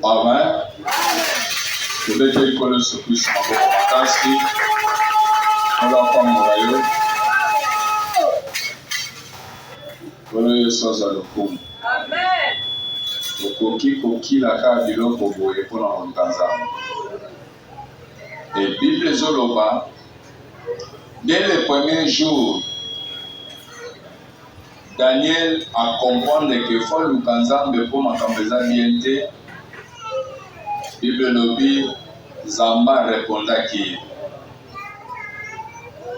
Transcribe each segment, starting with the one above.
Amen. Je vais dire que le surplus m'a beaucoup makasi. On va pas mourir. Voilà les choses à l'occurrence. Amen. Koki la ka biloko boye pour la Tanzanie. Et Bible Zoloba, dès le premier jour, Daniel a compris que faut le Kanzambe pour ma campesa bienté. Bible Lobi, Zamba répondait qui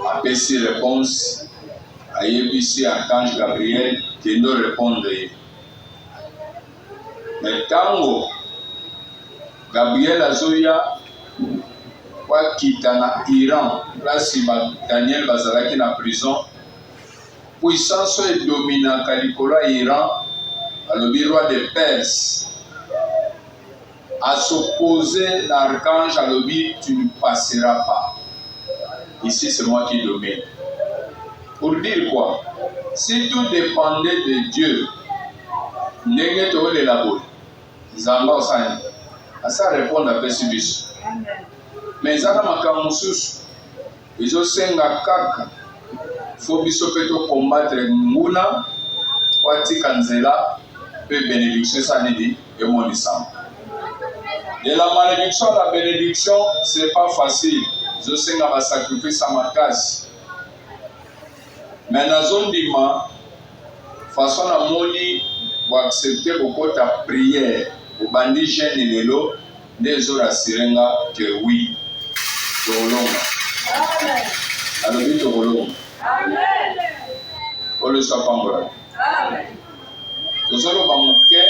a pesé réponse à Yébissi Archange Gabriel qui nous répondait. Mais tango Gabriel Azoya wa kitana Iran place Daniel bazalaki na prison puissance et dominant kalikola Iran alobi roi de Perse a s'opposer l'archange alobi tu ne passeras pas. Ici c'est moi qui domine. Pour dire quoi? Si tout dépendait de Dieu, ndenge to le labo Zamba osani asa répondre à Pesibis. Mais zana makamusus izo senga kaka faut biso peto combattre nguna wati kanzela pe bénédiction ça dit et mon sang. De la malédiction à la bénédiction c'est pas facile. Izo senga va sacrifice à ma case. Mais na zone dima façon na moni pour accepter beaucoup ta prière au bandi jeune et l'élo des autres sirenga que oui Tolonga amen Tolonga amen pour le sapangora amen tout ça le bamuke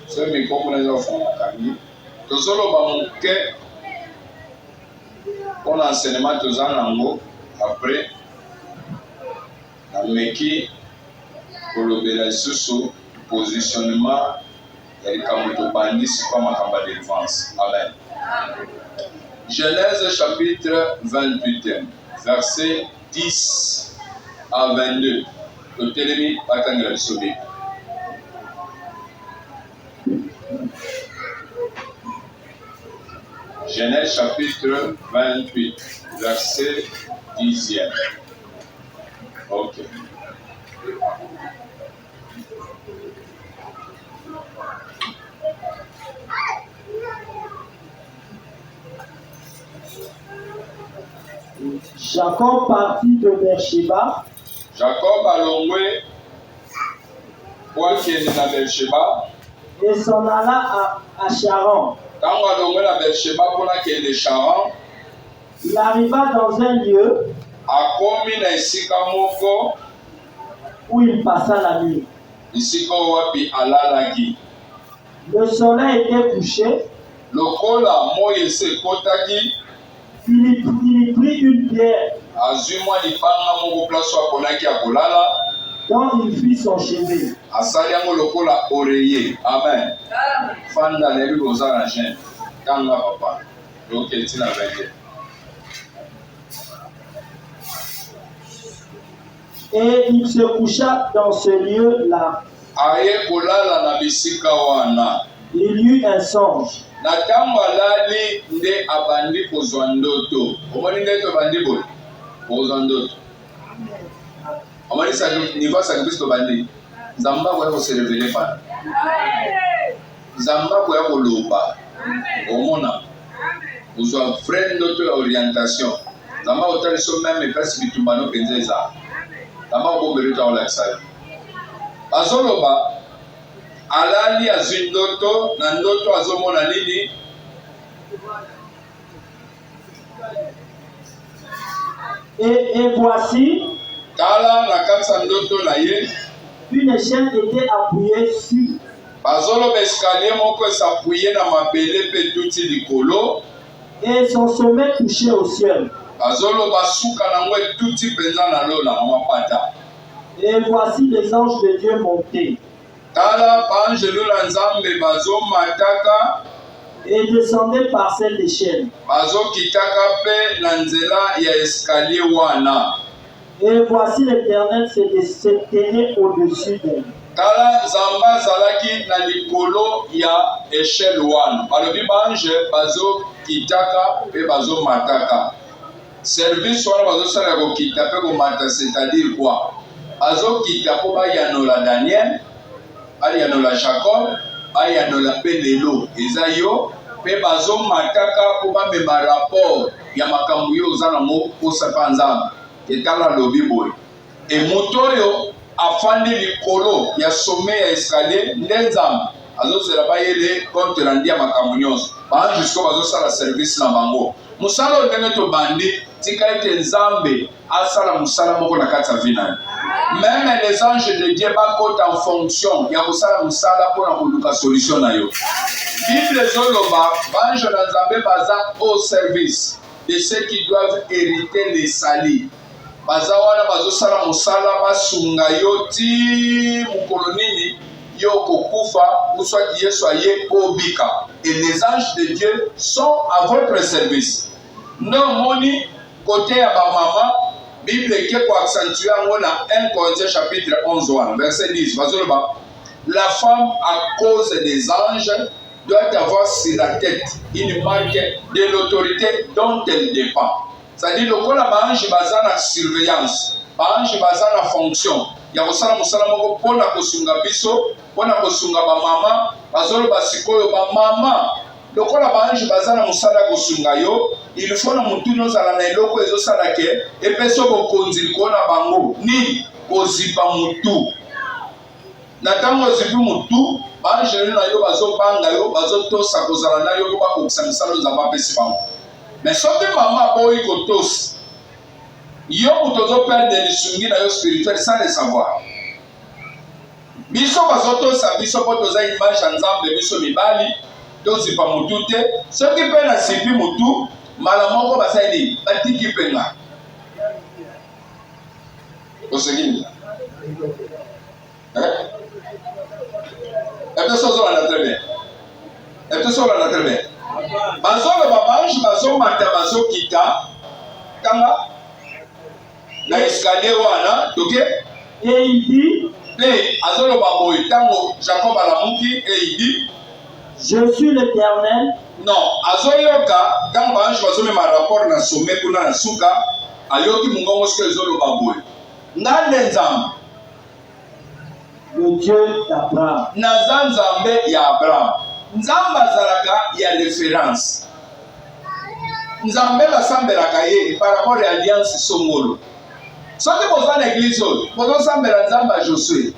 c'est mes compagnies font kami tout ça le bamuke pour l'enseignement tous en langue après ameki pour le sous positionnement et comme bandi c'est pas ma campagne de défense. Amen. Genèse chapitre 28, verset 10 à 22. Le télémi attendra le sauver. Genèse chapitre 28, verset 10. Ok. Jacob partit de Beersheba. Jacob a longé pour qu'il est dans Beersheba. Et s'en alla à Charan. Quand on a longé à Beersheba pour qu'il est de Charan. Il arriva dans un lieu a commis na isika moko où il passa la nuit. Isika wapi alalaki. Le soleil était couché. Lokola moye se kotaki. Il y prit une pierre azumwa lipanga moko place aponaki akolala dont il fit son chevet. asali yango lokola oreiller. Amen. Fanda lebi kozala na jeune kanga papa donc etina vende. Et il se coucha dans ce lieu-là. Aye kolala na bisika wana. Il eut un songe. Na tango alali nde abandi kozwa ndoto. Omoni nde to bandi boy. Kozwa ndoto. Omoni sa niveau sacrifice to bandi. Nzamba kwa ko se révéler pa. Nzamba kwa ko loba. Omona. Kozwa vrai ndoto ya orientation. Nzamba otali so même place bitumbano penzeza. Nzamba ko berita ola sai. Azoloba alali azwi ndoto na ndoto azomona nini? Et voici Tala na kati ya ndoto na ye une chaîne était appuyée sur. bazoloba escalier moko esappuye na mabele mpe tuti likolo. Et son sommet touchait au ciel. Bazoloba suka nango etuti mpenza na lo na mapata. Et voici les anges de Dieu montés. Tala banjelu la nzambe bazomataka et descendait par cette échelle. bazokitaka mpe na nzela ya escalier wana. Et voici l'Éternel se tenait au-dessus d'elle. Kala Zamba Zalaki na likolo ya échelle wana. Balobi bange bazo kitaka pe bazo mataka. Service wana bazo sala ko kita pe ko mata, c'est-à-dire quoi? Bazo kita po ba yanola Daniel, ba yanola Jacob, ba yanola pe lelo ezayo pe bazo mataka po ba mema rapport ya makambo yo zana mo ko sapa nzambe. Etala lobi boy. E motoyo afandi likolo ya sommet ya escalier ndenzambe azozela bayele compte rendu ya makambo nyonso bana jusqu'o bazosala service na bango. Musala ndenge tobandi tika ete nzambe asala musala moko na kati ya vie na yo. Même les anges de Dieu bakota en fonction ya kosala musala mpona koluka solution na yo. Bible ezoloba bange na nzambe baza au service de ceux qui doivent hériter les salis. Baza wana bazosala musala basunga yo ti mukolo nini yo kokufa uswaki Yesu aye obika. Et les anges de Dieu sont à votre service. Non moni côté ya ba mama Bible ke ko accentuer ngo na 1 Corinthiens chapitre 11 verset 10 bazoloba la femme à cause des anges doit avoir sur la tête une marque de l'autorité dont elle dépend. C'est-à-dire le kola bange baza na surveillance, bange baza na fonction ya kosala musala moko pona kosunga biso, pona kosunga ba mama, bazolo basikoyo ba mama. Le kola bange baza na musala kosunga yo, il faut na mutu nozala na eloko ezosala ke epeso bokonzi kona bango ni kozipa mutu. Na tango zipi mutu, bange na yo bazo banga yo, bazo tosa kozala na yo ko ba kokisa misalo za ba pesi bango. Mais soki maman boyi kotos yo utozo perdre lisungi na yo spirituel sans le savoir. Biso bazotosa biso po toza image ya nzambe biso mibali tozipa mutu te soki mpe na sipi mutu mala moko basali batiki mpenga osengini epesozola très bien epesozola très bien. Bazolo babange bazo mata bazo kita kanga na escalier wana toke Et il dit, pe azolo baboy tango Jacob alamuki et il dit je suis l'Éternel. non azoyoka tango bange bazo mema rapport na sommet kuna na suka ayoki mungongo ske zolo baboy ngande nzambe Le Dieu d'Abraham. na nzambe ya Abraham. Nzambe azalaka ya référence. Nzambe basambelaka ye par rapport à alliance songolo. Soki boza na église oyo bozosambela nzambe ya Josue.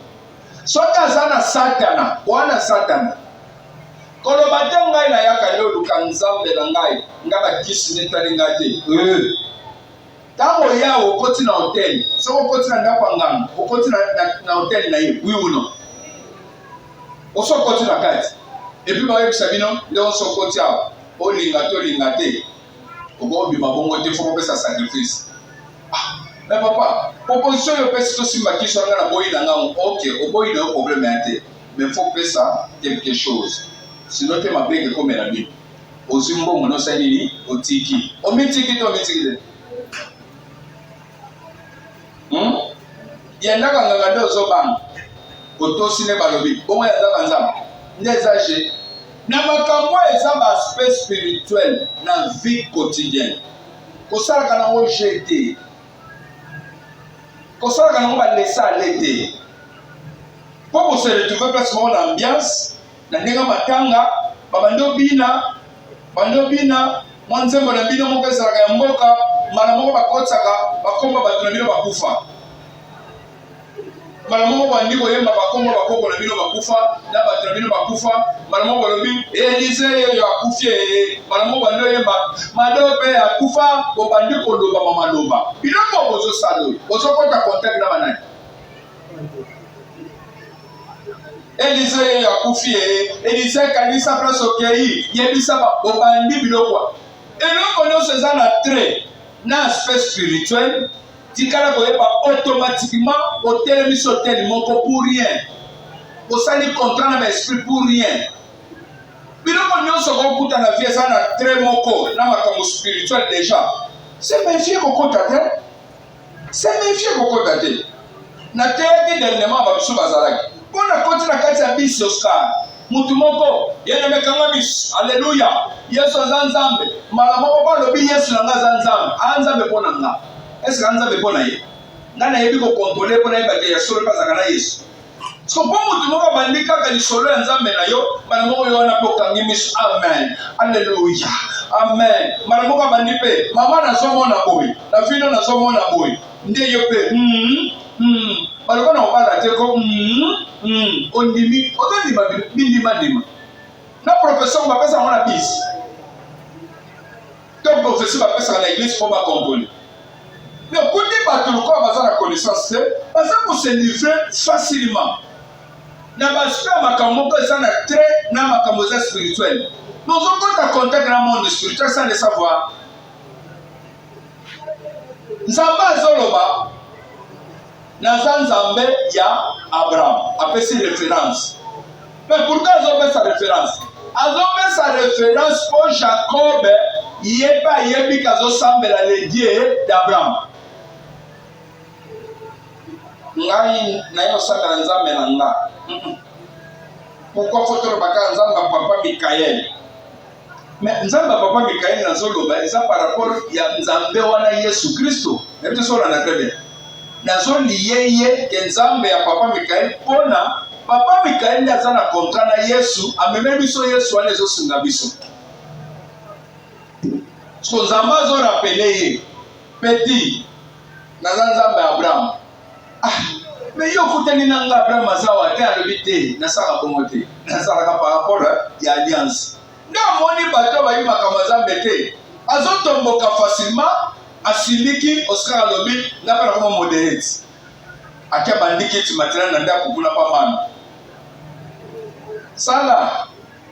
Soki aza na satana wana satana koloba te ngai nayaka yo luka nzambe na ngai nga bakisi netali ngai te. Tango ya okoti na hotel soki okoti na ndako ya ngambo okoti na hotel na ye oui ou non oso okoti na kati epuis bayebisa bino nde oso okoti awa olinga tolinga te okobima bongo te fo kopesa sacrifice. Mais papa proposition yo pesi tosimba kiso nga na boyi na ngai ok oboyi na yo problème ya te mais faut pesa quelque chose sinon te mabenge komela bino ozwi mbongo nosali nini otiki omitiki te omitiki te yandaka nganga nde ozobanga otosi ne balobi bongo yazaka nzambe nde eza je na makambo eza baaspect spirituel na vie quotidienne kosalaka nango je te kosalaka nango balesa ale te mpo kose retrouve place moko na ambiance na ndenge matanga babandi obina mwa nzembo na bino moko ezalaka ya mboka mbala moko bakotisaka bakomba bato na bino bakufa mbala moko bandi koyemba bakomba bakoko na bino bakufa na bato na bino bakufa mbala moko balobi Elize oyo akufi mbala moko bandi oyemba madope akufa bobandi koloba mamaloba biloko bozosala oyo bozokota contact na banani Elize oyo akufi Elize kanisa place okei yebisa bobandi biloko eloko nyonso eza na trait na aspect spirituel tikala koyeba automatiquement otelemi soteli moko pour rien osali contrat na baesprit pour rien biloko nyonso kokuta na vie eza na trait moko na makambo spirituel déjà c'est méfier kokota te na teyaki dernièrement babiso bazalaki Pona koti na kati ya bisi Oscar. Mutu moko yene mekanga biso. Alléluia. Yesu azanzambe. Mala moko ba lobi Yesu na ngazanzambe. Anzambe pona nga. Est-ce que anzambe pona ye? Ngana yebi ko contrôler pona yeba ke Yesu pas zakana Yesu. So po mutu moko bandika ka lisolo ya nzambe na yo, mala moko yo na pokangi miso. Amen. Alléluia. Amen. Mala moko bandipe. Mama na somo na boy. Na fino na somo na boy. Nde yo pe. Baloko na obala te ko ondimi odondima bindima na professeur ba pesa ngona bis to professeur ba pesa na église pour ba comprendre mais pour dire ba tout ko ba za connaissance parce que se livrer facilement na ba spa makambo ko ça na très na makambo za spirituel nous on compte contact na monde spirituel sans le savoir nzamba zoloba Nazan Zambé ya Abraham apesi référence. Mais pourquoi ils ont fait sa référence? Ils ont fait sa référence pour Jacob yeba yebi kazo sambela le Dieu d'Abraham. Ngai na yo sambela nzambe na nga. Pourquoi faut-il baka nzamba papa Mikael? Mais nzamba papa Mikael na zoloba eza par rapport ya nzambe wana Yesu Kristo. Nabito sola na très bien. Nazo liyeye kenzambe ya papa Mikael pona papa Mikael ndaza na contrat na Yesu ameme biso Yesu ane zo singa biso so nzamba zo rappeler ye petit naza nzambe Abraham mais yo kutani nanga Abraham azawa te alobite nasaka komote nasaka par rapport ya alliance nda moni bato ba yima kama nzambe te azotomboka facilement asiliki Oscar alobi ngapela kama moderate akia bandiki ti material na ndako kuna pa mama sala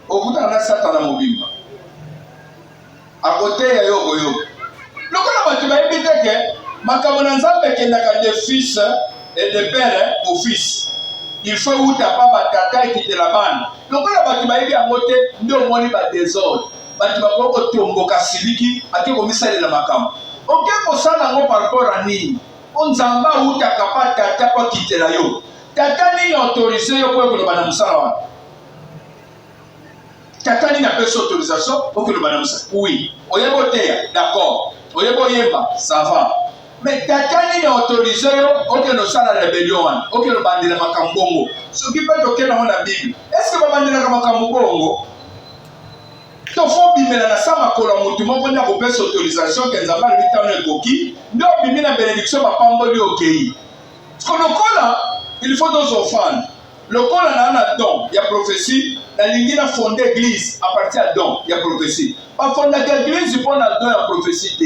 okuta na satana mobimba akote ya yoko lokola batu ba yibiteke makambo na nzambe kendaka de fils et de père au fils il faut uta pa batata ekitela bana lokola batu ba yibi yango te ndio moni ba désordre batu ba koko tomboka siliki ake komisalela makambo ok kosala ngo par rapport à nini onzamba utaka pa tata pa kitela yo tata nini autorisé yo kwa koloba na musala wana tata nini apesa autorisation pour koloba na musala oui oyebo teya d'accord oyebo yemba ça va mais tata nini autorisé yo ok no sala rébellion wana ok no bandela makambongo soki pa tokena na bible est-ce que ba bandela makambongo to fo bimela na sama kola mutu moko na kopesa autorisation ke nzamba litano ekoki ndio bimina benediction bapamboli okei konokola il faut dos offrandes lokola na don ya prophétie na lingina fonder église à partir de don ya prophétie ba fonder église pour na don ya prophétie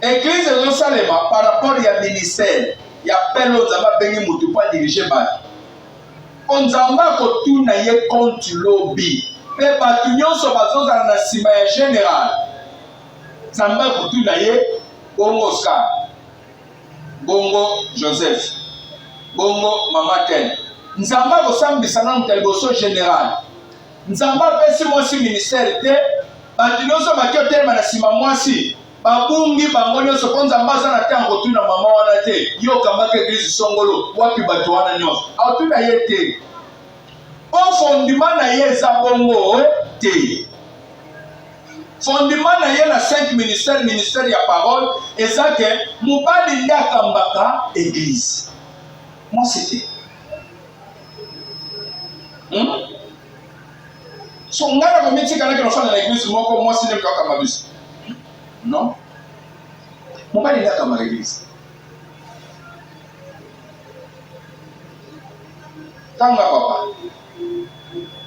te église zo salema par rapport ya ministère ya pelo nzamba bengi mutu pa diriger ba onzamba kotuna ye compte lobi pe batu nyonso bazozala na nsima ya général nzamba kotuna ye bongo Oscar bongo Joseph bongo mama Ken nzamba kosambisa na mutu liboso général nzamba pesi mwasi ministère te batu nyonso baki otelema na nsima mwasi babungi bango nyonso po nzamba aza na te akotuna mama wana te yo kambaka eglise songolo wapi bato wana nyonso akotuna ye te o fondement na ye eza bongo te fondement na ye na 5 ministère ya parole eza ke mobali nde akambaka église mwasi te so ngana komitikanaki nofanda na église moko mwasi nde kakamba biso non mobali nde akambaka église tanga papa.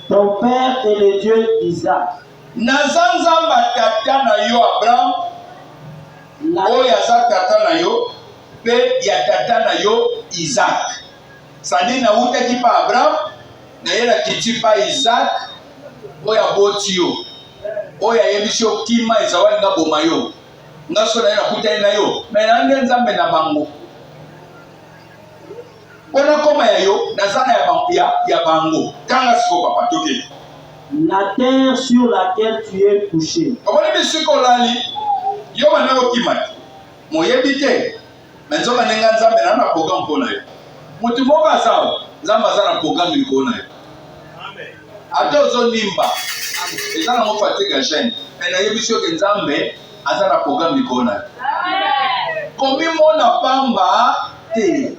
Ton père est le Dieu d'Isaac. Nazanzamba tata na yo Abraham. Oya za tata na yo. Pe ya tata na yo Isaac. Sadi na uta ki pa Abraham. Na yela kiti pa Isaac. Oya boti yo. Oya yebisho kima izawali nga boma yo. Nga so na yela kuta na yo. Mena nde nzambe na bango. Ona koma ya yo nazana ya bango kanga siko papa toke la terre sur laquelle tu es couché obone bisiko lali yo bana okimati moyebite menzo banenga nzambe na boga mpona yo Mutu moka sawa. Nzamba sana programme likona. Amen. Ata ozonimba. Ezana mo fatigue jeune. Mais na yebiso ke Nzambe azana programme likona. Amen. Komi mona pamba te.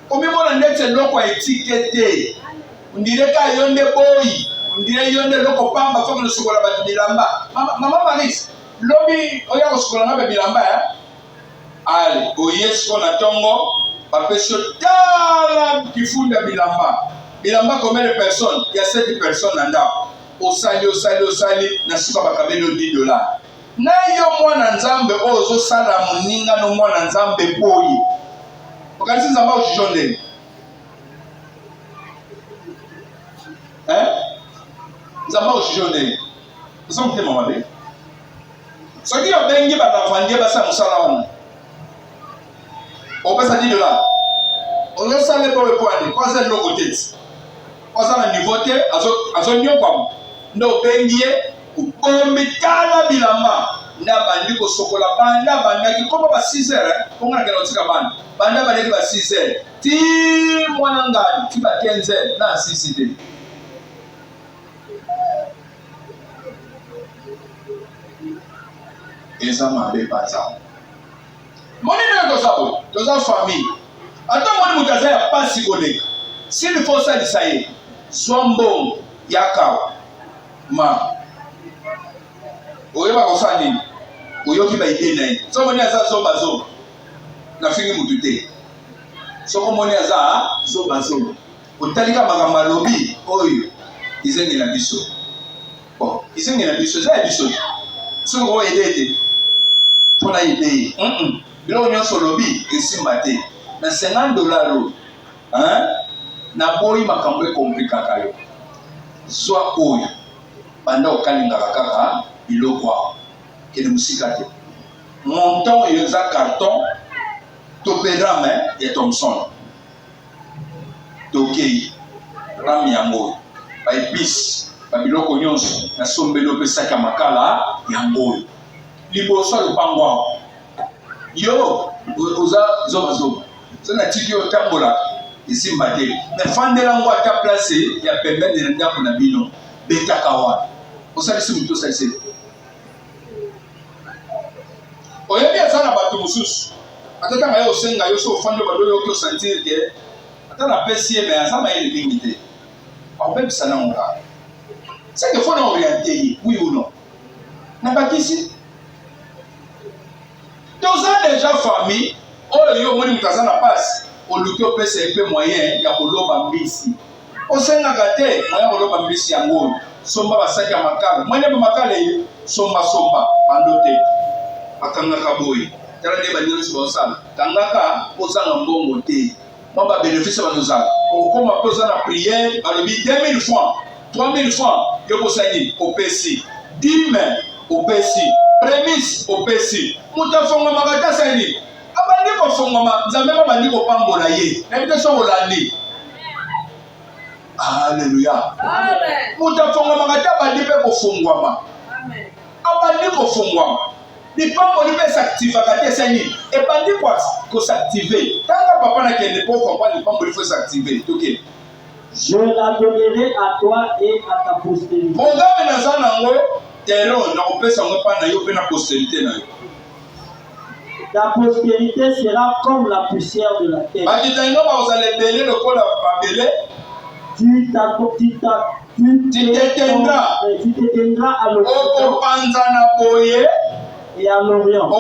Komi mona ndetse loko etikete. Ndireka yonde boy. Ndire yonde loko pamba foko no sukola batu bilamba. Mama Maris, lobi oya ko sukola ngabe bilamba ya. Ale, oyes ko na tongo, bapesho tala kifunda bilamba. Bilamba combien de personnes? Il y a 7 personnes nanda. Osali na suka bakabelo $10. Na yo mwana Nzambe ozo sala muninga no mwana Nzambe boyi. Okanisi Nzamba ojijonde. Nzamba ojijonde. Ozo mte mamabe. Soki yo bengi batafandie basa musala wana. On passe à $10. On a ça les pour le point. Quoi c'est le côté? Quoi ça le niveau té? Azo nyo comme. No bengié ou komitala bilama. Na bandi ko sokola banda banda ki koma ba 6 heures. On a gelo tika banda. Banda bandi ba 6 heures. Ti mwana ngani ti ba 15 heures na 6 heures. Eza mabe baza. Moni ne tozabo, toza famille. Ata moni mutaza ya pasi koleka. S'il faut ça lisaye. Zwambo yakawa. Ma. Oyeba kosa nini? Oyoki ba ide nayi. So moni aza zoba zoba. Na fingi mutute. So moni aza zoba zoba. Otalika makambo lobi oyo izengi na biso. Bon, izengi na biso, za biso. So ko edete. Pona ide. Bilo nyonso lobi esimba te. Na $50 hein? Na boyi makambo ekomplikaka yo. Zwa oyo. Banda okalinga kaka biloko awa. Kene musika te. Montant eza carton topédrame ya Thomson. Tokei. Rami yango. Ba épices, ba biloko nyonso na sombelo pesaka makala yango. Liboso lupangwa. Yo, oza zoba zoba. Ça na tiki yo tambola isimba te. Mais fandela ngo ata place ya pembeni na ndako na bino betaka wa. Osali simu to salise. Oyebi azana batu mususu. Atata ngayo osenga yo so fando bado yo ko sentir que ata na pesi mais azama ile limité. On peut ça na nga. C'est que faut na orienter oui ou non. Na bakisi toza déjà famille oyo yo moni mutaza na passe oluki opesa epe moyen ya koloba mbisi osengaka te moyen koloba mbisi yango somba basaki ya makala mwene ba makala ye somba ando te akangaka boye tala nde bandelo so basala kangaka ozanga mbongo te mwa ba bénéfice banozala okoma poza na prière balobi 2000 francs 3000 francs yo kosani opesi 10 000 opesi prémisse opesi mutafonga makata sani abandi ko fonga nzambe babandi ko pambola ye na bite so olandi Alléluia. Amen. Mutafonga makata bandi pe ko fongwama amen abandi ko fongwama dipambo libe s'active kate sani e bandi ko s'activer tanga papa na kende po comprendre dipambo il faut s'activer OK. Je la donnerai à toi et à ta postérité. Programme na zanango telo na kopesa ngo pa na yo pe na postérité na yo. Ta postérité sera comme la poussière de la terre. Tu t'éteindras à l'occident et à l'orient.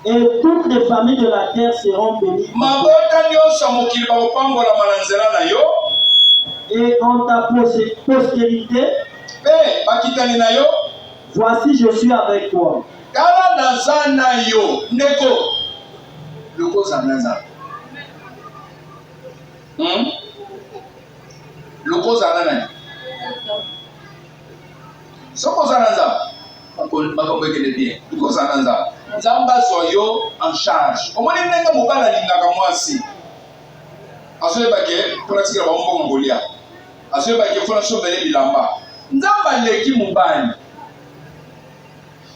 Et toutes les familles de la terre seront bénies. Et en ta postérité, voici je suis avec toi. Nzamba soyo en charge. Omoni nenga mobala lingaka mwasi. Asoye bake pratique ba mbongo ngolia. asoyo bakefona sombele bilamba nzambe aleki mobali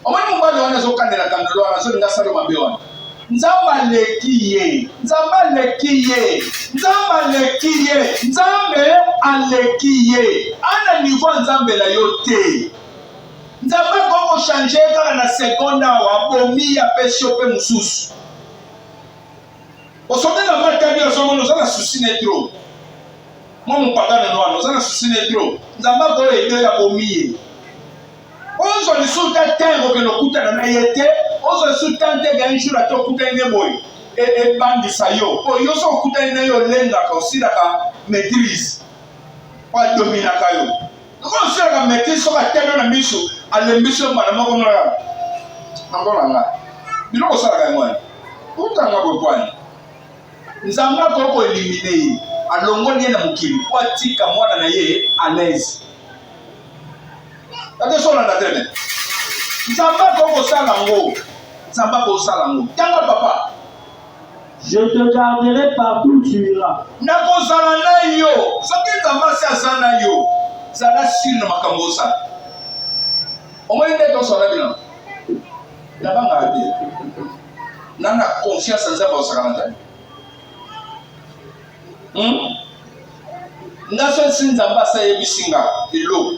omoni mobali wana azokandela kandelo wana azolinga salo mabe wana nzambe aleki ye nzambe aleki ye nzambe aleki ye nzambe aleki ye ana niveau nzambe na yo te nzambe koko change kaka na seconde awa abomi ya pesi yo mpe mosusu osomela matani osomona oza na susi ne tro mwa mopagane no wana oza na susi ne tro nzambe akoyo ede ya bomi ye ozwa lisusu ta ntango okende okutana na ye te ozwa lisusu ta ntega un jour ate okutani ne boye ebandisa yo po yo so okutani na yo olengaka osilaka maîtrise po adominaka yo oko osilaka maîtrise soki atemi na miso alembisi yo mbala moko noya nangona nga biloko osalaka yango wana utanga bopwani nzambe akoko elimine ye alongoli ye na mokili po atika mwana na ye à l'aise ate so olanda te me nzambe akokosala yango nzambe akosala yango tanga papa je te garderai partout où tu iras nakozala na yo soki nzambe asi aza na yo zala sile na makambo osala omoni nde tosala bino nabanga te nana confiance nzambe osakana te ngaso si nzambe asa yebisi nga eloko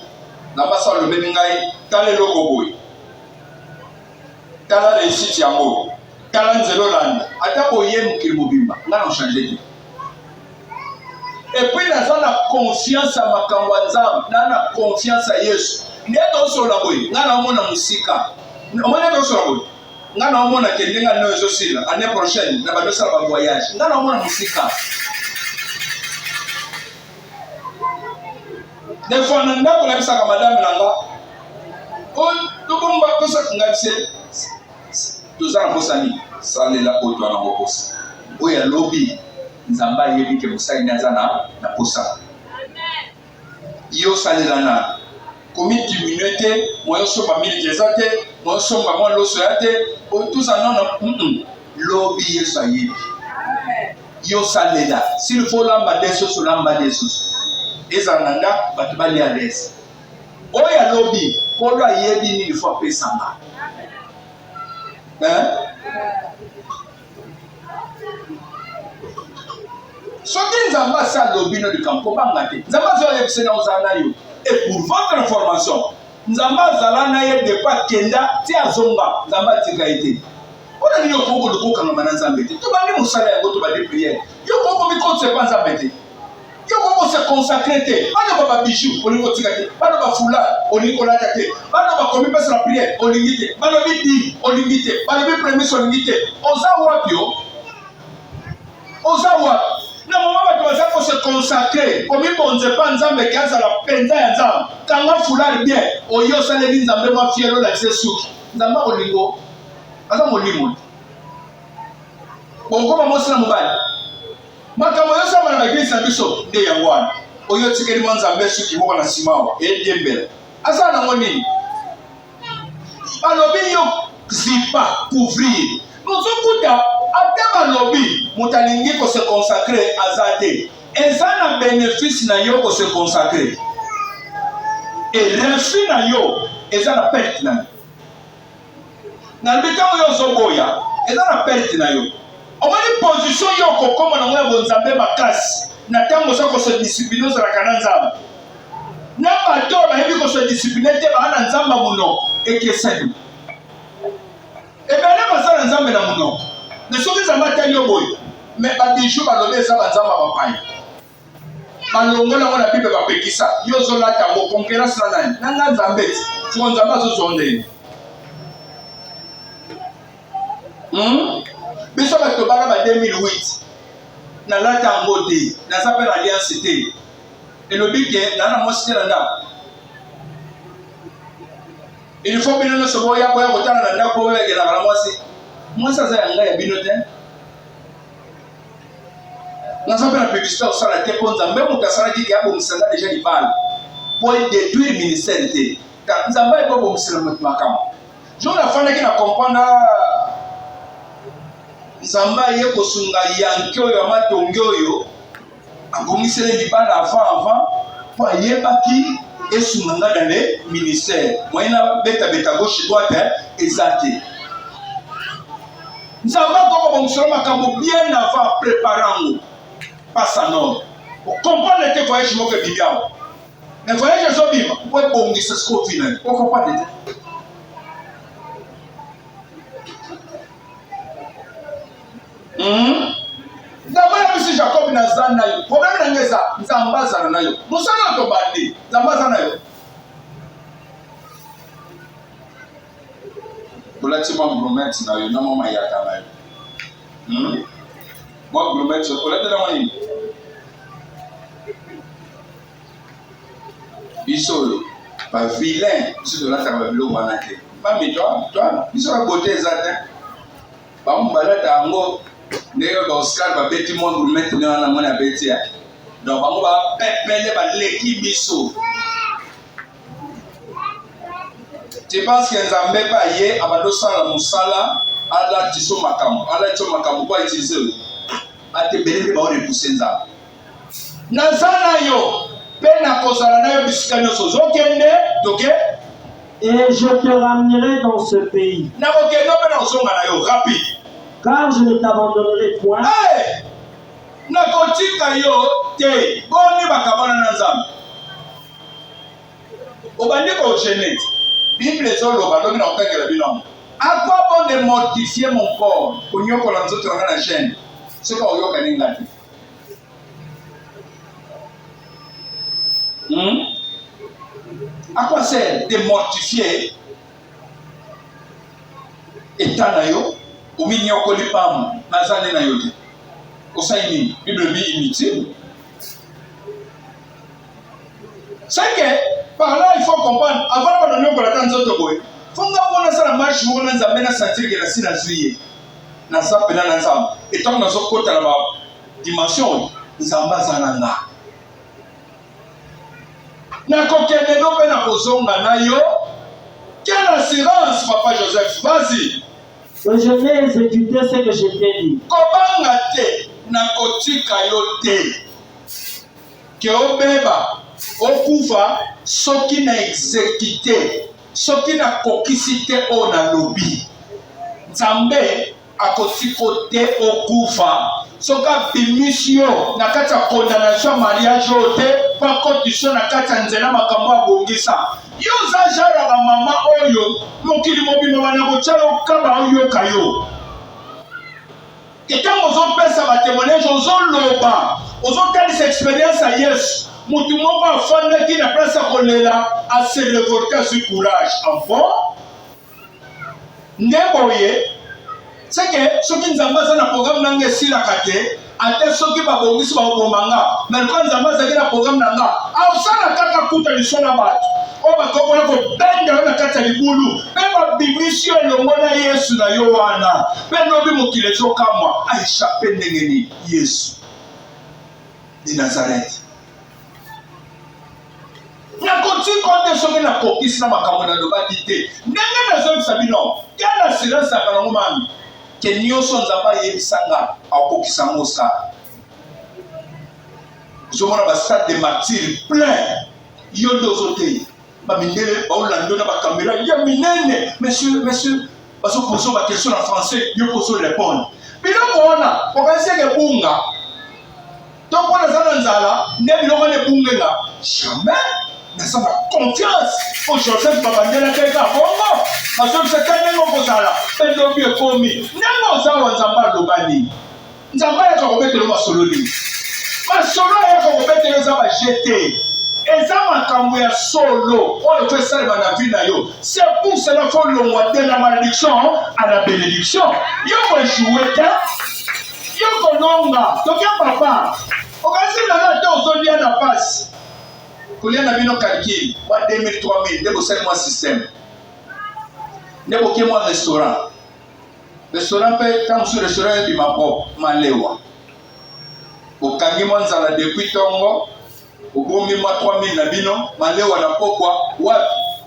nzambe asa alobeli ngai tala eloko boye tala reusite yango tala nzela olanda ata boye mokili mobimba nga na ochange te epuis naza na confiance ya makambo ya nzambe na na confiance ya yesu nde tosola boye nga naomona mosika omoni nde tosola boye nga naomona ke ndenge alino ezosila année prochaine na badosala bavoyage nga naomona mosika des fois na ndako nayebisaka madame na nga tobomba tosaka nga bise toza na bosani salela oyo twana bokosa oyo alobi nzambe ayebi ke mosali nde aza na posa yo salela na komi diminue te moyo somba miliki eza te moyo somba mwa loso ya te toza nona lobi yesu ayebi yo salela s'il faut lamba desusu lamba desusu ezala na ndako bato balia à l'aise oyo alobi polo ayebi nini fo apesanga soki nzambe asi alobi no likambo kobanga te nzambe azoyebisa na ozala na yo et pour votre information nzambe azala na ye depo akenda ti azonga nzambe atika ye te mpona nini okoko lokokangama na nzambe te tobandi mosala yango tobandi priere yo koko bikosepa nzambe te yo koko se consacre te bano babijou olingi kotika te bano bafula olingi kolata te bano bakomi mpesa na priere olingi te balobi dime olingi te balobi premise olingi te oza wapi yo oza wapi na moma bato baza kose consacre komi bonzepa nzambe ke azala mpenza ya nzambe kanga fulari bien oyo osaleli nzambe mwa fiere olakise suki nzambe olingo aza molimo bokoma mosi na mobali makambo yosamba na baeglise na biso nde yango wana oyo otikeli mwa nzambe suki moko na nsima awa eyediembela asala nango nini balobi yo zipa couvrir nozokuta ate balobi moto alingi kose consacre aza te eza na bénéfice na yo kose consacre erefi na yo eza na perte na yo na libitango yo ozoboya eza na perte na yo omoni position yo okokoma nango ya bonzambe makasi na ntango oza kose discipline ozalaka na nzambe na bato bayebi kose discipline te baa na nzambe monoko ekesani ebele baza na nzambe na monoko na soki nzambe atali yo boye me babiju balobi eza banzambe bapaya balongola yango na bible bapekisa yo ozolata yango konkerance na nani nanga nzambe ti siko nzambe azozwa ndeni biso bato bana ba 2008 nalata yango te naza mpe na alliance te elobi ke naa na mwasi te na ndako il faut bino nyonso boya kotala na ndako boyegelaka na mwasi aza ya ngai ya bino te naza mpe na publicité osala te mpo nzambe moto asalaki ke abomisanga deja libala po edétruire ministère te nzambe ayebi abomisela moto makambo jour afandaki na comprendre nzambe aye kosunga yanke oyo amatongi oyo abongisele libala avant pour yebaki et soumanga dans les ministères. Moi, il a beta gauche droite exacté. Nous avons comme on bien avant préparant pas ça non. Comprendre que voyage mo que bibia. Mais voyage zo bima, pour bon ce scope final. On comprend déjà. D'abord monsieur Jacob nazana yo. Problème na ngeza, nzambaza na yo. Musana to bandi, nzambaza na yo. Relativement promet na yo na mama ya kana yo. Moi promet so ko la mani. Biso ba vilain sur de la table lo manate. Ba mi toi, biso la beauté exacte. Ba mbala tango Neo ba Oscar ba beti mo promet na mona beti ya. Donc ba mo ba pepele ba leki biso. Tu penses que Nzambe pas yé abado sala musala ala tiso makamu ala tiso makamu kwa utiliser ate belende ba repousser Nzambe nazana yo pena kozala na yo bisika nyonso zokende toke et je te ramènerai dans ce pays na kokende pena ozonga na yo rapide car je ne t'abandonnerai point na kotika yo te boni bakabana na Nzambe obandi ko genèse Bible est sur le ballon dans le bilan. À quoi bon de mortifier mon corps pour nous qu'on nous autres dans la chaîne? C'est quoi au yoga n'ingati? À quoi sert de mortifier état na yo au milieu ko lipam nazane na yote? Au saini Bible dit inutile. C'est que par là, il faut comprendre, avant de nous connaître nos autres boys, il faut que nous marche, nous nous amène à sentir que la scie n'a suivi. Nous sommes pénal ensemble. Et tant que nous sommes côté à la dimension, nous sommes bas en anga. Na kokende no pe na kozonga na yo. Quelle assurance, papa Joseph? Vas-y. Que je vais exécuter ce que je t'ai dit. Kobanga te na kotika yo te. Ke obeba. Okufa soki na exécuté soki na kokisite o na lobi Nzambe akotiko te okufa soka bimisio na kati ya condamnation mariage te pa condition na kati ya nzela makambo abongisa yo za jara ba mama oyo mokili mobimba bana kotyala okaba oyo kayo etango ozopesa ba témoignage ozoloba ozotalisa expérience ya Yesu mutu moko afandaki na place ya kolela ase révolté azwi courage enfant nde boye seke soki Nzambe aza na programme nanga esilaka te ate soki babongisi babomanga mais lokola Nzambe azalaki na programme nanga aosala kaka kuta liso na bato oyo bakokona kobenda yo na kati ya libulu mpe babimisi yo elongo na Yesu na yo wana mpe lobi mokili ezokamwa aéchappe ndenge nini Yesu de Nazareth. Na continue quand soki na kokisi na makambo na lobaki te ndenge nazobisa bino quelle assurance akanango mami ke nyonso Nzambe ayebisanga akokisa ngo osala ozomona bastade de martyre plein yo nde ozoteye bamindele baolando na bakamera ya minene monsieur bazoposo baquestion na français yo poso répondre biloko wana okanisieke bunga to mpo naza na nzala nde biloko wana ebungenga jamais. Mais ça va confiance. Pour Joseph Babangela Keka Bongo. Parce que c'est quand même au Zala. Et donc, il est commis. N'est-ce pas au Zamba Lobani? Zamba est comme le Masololi. Masolo est comme le Zamba jeté. Et ça m'a camoué solo. On le fait ça dans la vie. C'est pour cela qu'il faut le la malédiction à la bénédiction. Il faut jouer. Il faut qu'on donc, papa. On va essayer d'aller aux Zodiacs à la passe. Kolia na bino calcul wa 2000 3000 ndeko sali moi système ndeko ke moi restaurant pe tant sur restaurant bi mapo malewa okangi moi nzala depuis tongo obomi moi 3000 na bino malewa na pokwa wa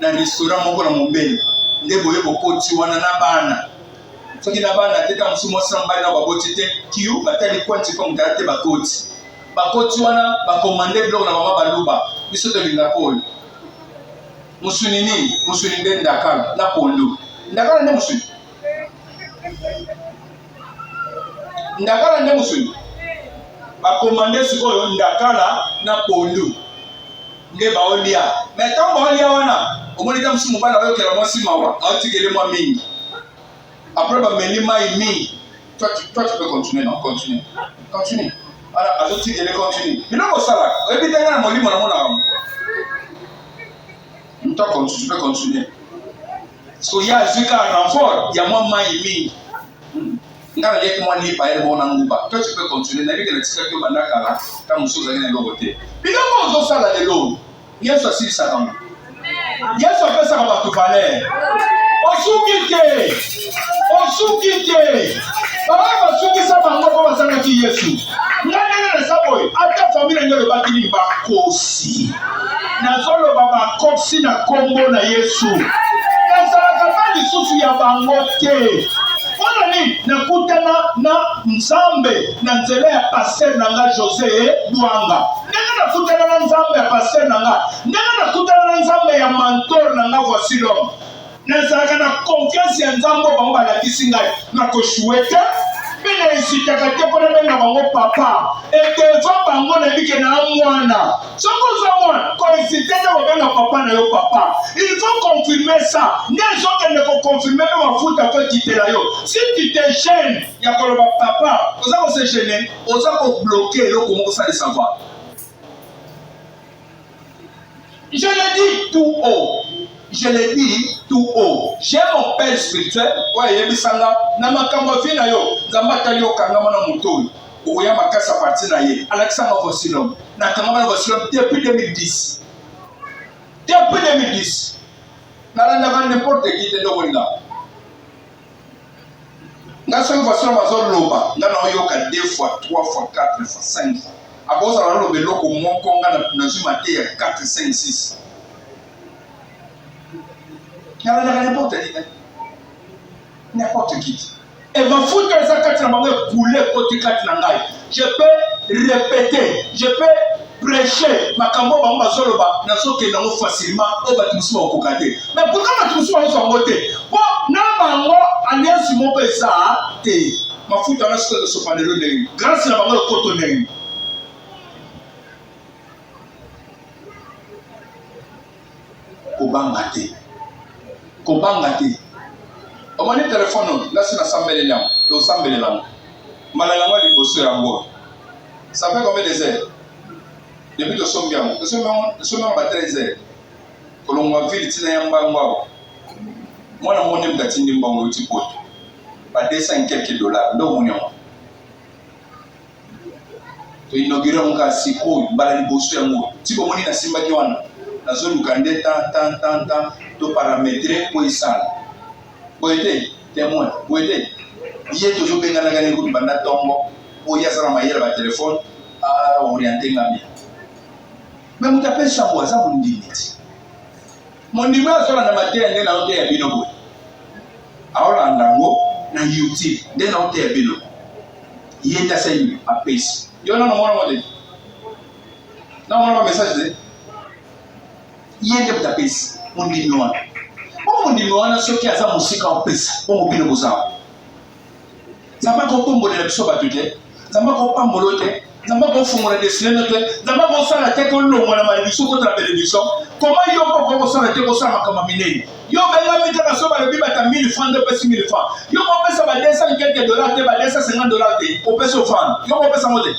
na restaurant moko na mombele ndeko yebo koti wana na bana soki na bana teta musumo samba na baboti te kiu batali kwanti ko mtarate bakoti wana bakomande blok na mama baluba biso tolinga oyo musuni nini musuni nde ndakala na pondu ndakala nde musuni ndakala nde musuni bakomande sikoyo ndakala na pondu nde baolia me ntango baolia wana omoni ta mosusu mobali ayokela mwasi mawa aotikele mwa mingi après bameli mai mingi toi tu peux continuer non continue ala azotikele continue biloko osalaka oyebi ndenge na molimo namonaka mo toi tu peux continuer parce que ya azwi kaka renfort ya mwa mai mingi nga naliaki mwa lipa ele bona nguba toi tu peux continuer nayebi ke natikaki yo banda kala ta mosusu ozalaki na eloko te biloko ozosala lelo yesu asilisaka mo yesu apesaka bato valeur osuki te baba basukisa bango mpo bazangaki yesu ngai ndenge naza boye ata famille nange olobaki nini bakosi nazoloba bakosi na kombo na yesu nazalaka mpe lisusu ya bango te mpona nini nakutana na nzambe na nzela ya paster na nga José Bwanga ndenge nakutana na nzambe ya paster na nga ndenge nakutana na nzambe ya mentor na nga Voici l'homme nazalaka na confiance ya nzambe bango balakisi ngai nakoshuwe te mpe naesitaka te mpona benga bango papa edeva bango nayebike na mwana soki ozwa mwana koesite te kobenga papa na yo papa il faut confirmer ça nde ezokende koconfirme mpe mafuta mpe kitela yo si tu te gêne ya koloba papa oza kose gêne oza kobloke eloko moko osalisa voir je le dis tout haut. Je le dis tout haut. J'ai mon père spirituel. Ouais, yebisanga na makambo fina yo. Nzamba tali okangama na mutoyi. Oya makasa parti na ye. Alexandre Voici l'homme. Na kangama na Voici l'homme depuis 2010. Depuis 2010. Na landa va n'importe qui te ndoko nga. Nga so Voici l'homme azo loba. Nga na yoka 2 fois, 3 fois, 4 fois, 5 fois. Aboza na lobe loko moko nga na zuma te ya 4, 5, 6. N'importe qui. Et ma foute les akati na bango couler côté kati na ngai. Je peux répéter, je peux prêcher makambo bango bazoloba na soke nango facilement o batimusu okokate. Mais pourquoi batimusu bango songote? Bon, na bango alliance mo pesa te. Ma foute na soke de sopanelo ndenge. Grâce na bango koto ndenge. Obanga te. Kobanga te. Omoni téléphone là c'est na sambele nyam. To sambele lango. Malanga ngwa liboso yango. Ça fait combien de heures? Depuis to sombiamo. To sombiamo ba 13 heures. Kolongwa ville tina yamba ngwa. Mwana mone mtatindi mbongo utipoto. Ba 200 quelques dollars ndo munyo. To inaugure muka siko mbala liboso yango. Tipo moni na simba ki wana. Nazoluka nde tan to paramétrer pour isala boyete témoin boyete yé toujours benga na gani ko banda tombo o yasara mayela ba téléphone a orienter ngami mais mutape shambo za mundimiti mondimi azola na matéria nde na ote ya bino boy aola ndango na YouTube nde na ote ya bino yeta sayi apesi yo na mona mode na mona message de yende mutapesi mundimi wana mundimi wana soki aza musika opesa bongo bino bozawa nzamba kotombolela biso bato te nzamba kopambolo te nzamba kofungola desine te nzamba kosala te kolongola malediction kotala bénédiction comment yo moko kosala te kosala makambo minene yo bengami kaka so balobi bata 1000 francs opesi 1000 francs yo kopesa ba 200 quelques dollars te ba 250 dollars te opesi ofana yo kopesa ngo te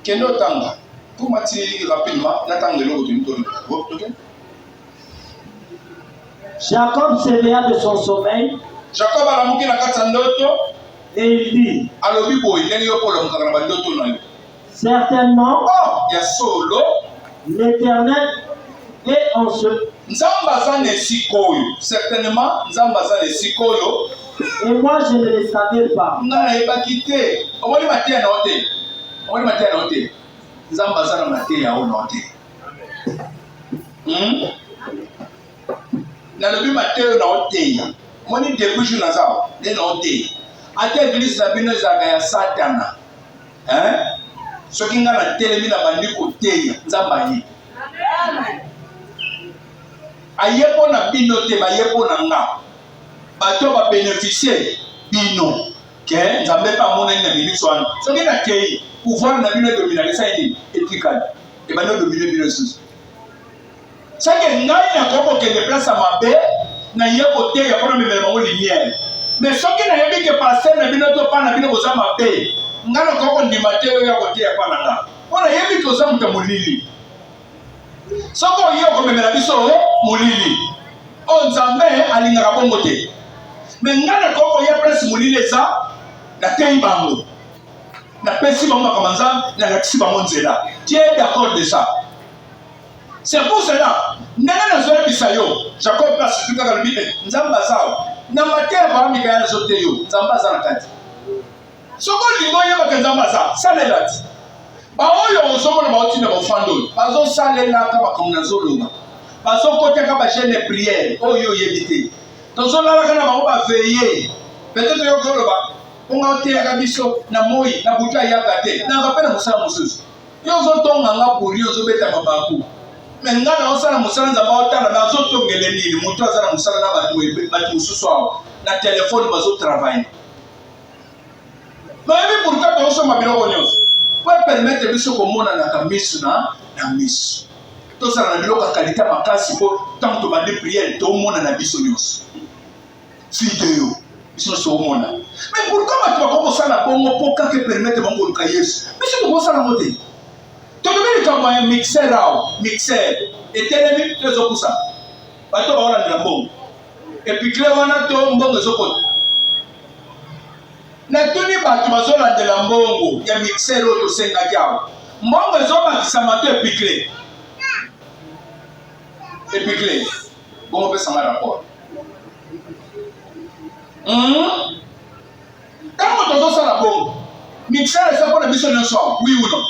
kendo tanga pour m'attirer rapidement n'attendre l'autre ok. Jacob s'éveilla de son sommeil. Jacob a lamuki na kati ya ndoto et il dit alobi boye ndenge yo kolomaka na bandoto na yo certainement ya solo l'Éternel est en ce nzambe aza na esika oyo certainement nzambe aza na esika oyo et moi je ne le savais pas. nga nayebaki te omoni mateya na yo te omoni mateya na yo te nzambe aza na mateya oyo na yo te nalobi mateya oyo na yo te omoni depuis jour naza nde na yo te ate église na bino ezalaka ya satana. Soki nga na telemi na bandi koteya nzambe aye. Aye mpo na bino te, baye mpo na nga. Bato babénéficie bino ke nzambe mpe amonani na miliso wana. Soki nakei pouvoir na bino edominaka esa nini etikali ebandi odomine bino lisusu. Soki ngai nakoki kokende place ya mabe naye koteya mpo na memela bango lumière. Mais soki nayebi ke paster na bino to pa na bino koza mabe nga nakoki kondima te oyo ya koteya mpa na nga mpo nayebi ke oza moto molili. Soki oye okomemela biso molili oyo nzambe alingaka bongo te. Mais nga nakoki koya place molili eza nateyi bango napesi bango makambo nzambe nalakisi bango nzela. Tu es d'accord de ça? C'est pour cela ndenge nazoyebisa yo Jacob place tu kaka lobi nzambe aza na mateya baamika ya nazo te yo nzambe aza na kati. Soki olingi oyebaka nzambe aza salela ti baoyo ozomona baotinda bafanda oyo bazosalelaka makambo nazoloba bazokotaka bachaine prière oyo oyebi te tozolalaka na bango baveye peut-être yoki oloba mponga oteyaka biso na moi na butu ayaka te nanga mpe na mosala mosusu yo ozotonganga boli ozobeta mabaku me nga na osala mosala nzambe otala nazotongele nini moto aza na mosala na bato mosusu awa na telefone bazotravaille bayebi pourquoi toosomba biloko nyonso po epermettre biso komonanaka miso na miso tosala na biloko ya kalite makasi mpo ntango tobandi priere tomonana biso nyonso video biso nyonso omona. Mais pourquoi bato bakoki kosala bongo mpo kaka epermettre bango koluka yesu biso tokosala ngo te tolobi likambo ya mixer awa mixer etelemi to ezokusa bato baolandela mbongo epikle wana to mbongo ezokota natuni bato bazolandela mbongo ya mixer oyo tosengaki awa mbongo ezobakisama to epikle bongo pesanga rapport ntango tozosala bongo mixer eza mpona biso nyonso awa wi uno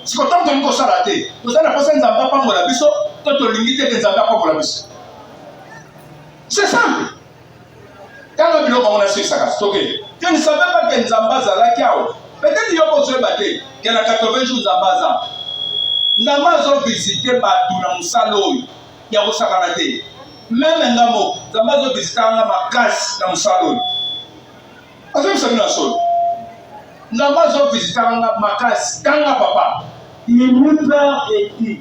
siko ntango tolingi kosala te tozali na mposa nzambe apambola biso to tolingi te ke nzambe apambola biso. C'est simple. Ntango biloko bango nasilisaka toke te ne savais pas ke nzambe azalaki awa peut-être yo kozoyeba te ke na 80 jours nzambe aza nzambe azovisite bato na mosala oyo ya kosakana te meme nga moko nzambe azovisitanga makasi na mosala oyo azoyebisa bino na solo nzambe azovisitanga makasi tanga papa. Il eut peur et dit